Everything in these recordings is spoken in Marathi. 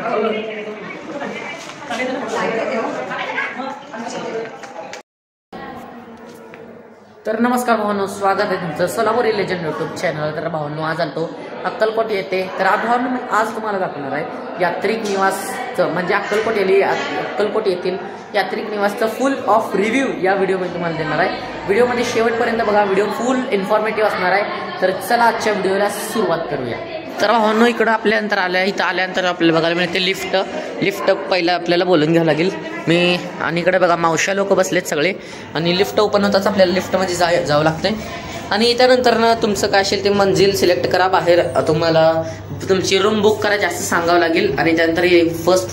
तर नमस्कार भावांनो, स्वागत आहे तुमचं सोलापुरी लेजंड यूट्यूब चॅनल। तर भावांनो, आज आलतो अक्कलकोट येते। तर भावांनो, मी आज तुम्हाला दाखवणार आहे यात्रिक निवासचं, म्हणजे अक्कलकोट येथील यात्रिक निवासचं फुल ऑफ रिव्ह्यू या व्हिडिओमध्ये तुम्हाला देणार आहे। व्हिडिओमध्ये शेवटपर्यंत बघा, व्हिडिओ फुल इन्फॉर्मेटिव्ह असणार आहे। तर चला आजच्या व्हिडिओला सुरुवात करूया। तर भावांनो, इकडं इथं आल्यानंतर आपल्याला बघायला मिळते लिफ्ट पहिलं आपल्याला बोलून घ्यावं लागेल। आणि इकडे बघा मावश्या लोक बसलेत सगळे, आणि लिफ्ट ओपन होताच आपल्याला लिफ्टमध्ये जावं लागतंय। आणि त्यानंतर ना तुमचं काय असेल ते मंजिल सिलेक्ट करा, बाहेर तुम्हाला तुमची रूम बुक करायची असं सांगावं लागेल। आणि त्यानंतर फर्स्ट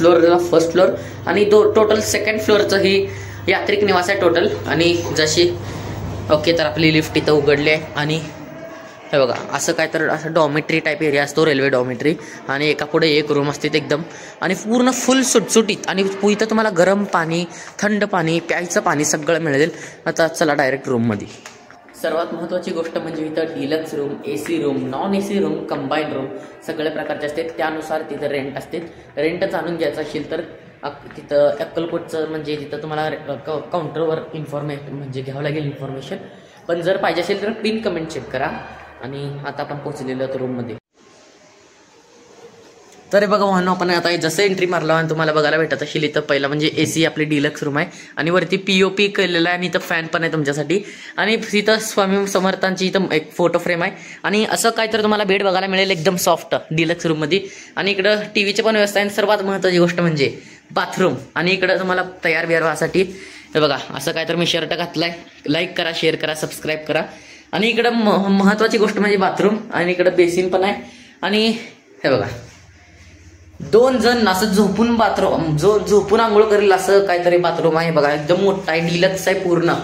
फ्लोर आणि टोटल सेकंड फ्लोअरचं ही यात्रिक निवास आहे टोटल। आणि जशी ओके, तर आपली लिफ्ट इथं उघडली आहे। आणि हे बघा, असं काय तर असं डॉमेट्री टाईप एरिया असतो, रेल्वे डॉमेट्री, आणि एका पुढे एक रूम असते एकदम, आणि पूर्ण फुल सुटसुटीत। आणि इथं तुम्हाला गरम पाणी, थंड पाणी, प्यायचं पाणी सगळं मिळेल। आता चला डायरेक्ट रूममध्ये। सर्वात महत्त्वाची गोष्ट म्हणजे इथं deluxe room, AC room, non AC room, combine room सगळ्या प्रकारचे असतात। त्यानुसार तिथं रेंट असते। रेंट जाणून घ्यायचं असेल तर तिथं अक्कलकोटचं म्हणजे तिथं तुम्हाला काउंटरवर म्हणजे घ्यावं लागेल इन्फॉर्मेशन। पण जर पाहिजे असेल तर पिन कमेंट चेक करा। आणि आता आपण पोहोचलेलो आहोत रूममध्ये। तर बघा भावांनो, आपण आता जसं एंट्री मारलो आणि तुम्हाला बघायला भेटत असेल इथं पहिला म्हणजे AC आपली डिलक्स रूम आहे, आणि वरती POP केलेला आहे, आणि इथं फॅन पण आहे तुमच्यासाठी। आणि इथं स्वामी समर्थांची इथं एक फोटो फ्रेम आहे। आणि असं काय तर तुम्हाला बेड बघायला मिळेल एकदम सॉफ्ट डिलक्स रूममध्ये। आणि इकडं टीव्हीची पण व्यवस्था आहे। सर्वात महत्त्वाची गोष्ट म्हणजे बाथरूम। आणि इकडं तुम्हाला तयार व्हासाठी हे बघा, असं काय तर मी शर्ट घातलाय। लाईक करा, शेअर करा, सबस्क्राईब करा। आणि इकडं महत्त्वाची गोष्ट म्हणजे बाथरूम, आणि इकडं बेसिन पण आहे। आणि हे बघा, 2 जण असं झोपून आंघोळ करेल असं काहीतरी बाथरूम आहे बघा, एकदम मोठा आहे, डिलक्स आहे पूर्ण।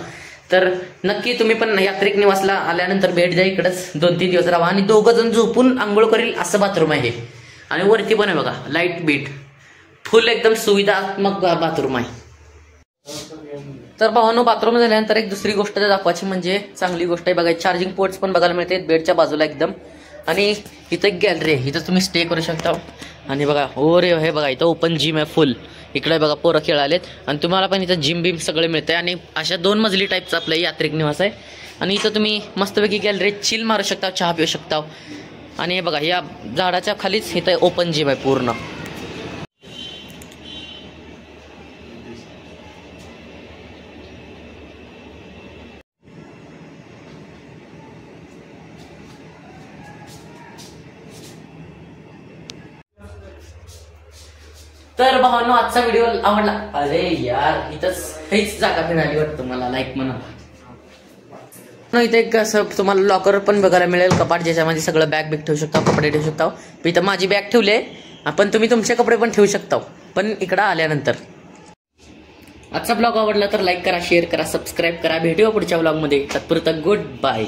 तर नक्की तुम्ही पण यात्रिक निवासला आल्यानंतर भेट द्या, इकडंच 2-3 दिवस राहा। आणि 2 जण झोपून आंघोळ करेल असं बाथरूम आहे। आणि वरती पण आहे बघा लाईट बीट, फुल एकदम सुविधात्मक बाथरूम आहे। तर भावांनो, बाथरूम झाल्यानंतर एक दुसरी गोष्ट दाखवायची म्हणजे चांगली गोष्ट आहे बघा, चार्जिंग पोर्ट्स पण बघायला मिळते बेडच्या बाजूला एकदम। आणि इथं एक गॅलरी आहे, इथं तुम्ही स्टे करू शकता। आणि बघा हे बघा, इथं ओपन जिम आहे फुल। इकडे बघा पोरं खेळालेत, आणि तुम्हाला पण इथं जिम बिम सगळे मिळते। आणि अशा 2 मजली टाईपचं आपलं यात्रिक निवास आहे। आणि इथं तुम्ही मस्तपैकी गॅलरीत चिल मारू शकता, चहा पिऊ शकता। आणि हे बघा, या झाडाच्या खालीच इथं ओपन जिम आहे पूर्ण। तर भावांनो, आजचा व्हिडिओ आवडला, अरे यार इथंच हेच जागा मिळाली वाटतं मला, लाईक म्हणा। इथे एक असं तुम्हाला लॉकर पण बघायला मिळेल, कपाट ज्याच्यामध्ये सगळं बॅग ठेवू शकता, कपडे ठेवू शकता। इथं माझी बॅग ठेवली आहे, पण तुम्ही तुमचे कपडे पण ठेवू शकता, पण इकडं आल्यानंतर। आजचा ब्लॉग आवडला तर लाईक करा, शेअर करा, सबस्क्राईब करा। भेटूया पुढच्या ब्लॉगमध्ये, तत्पुरता गुड बाय।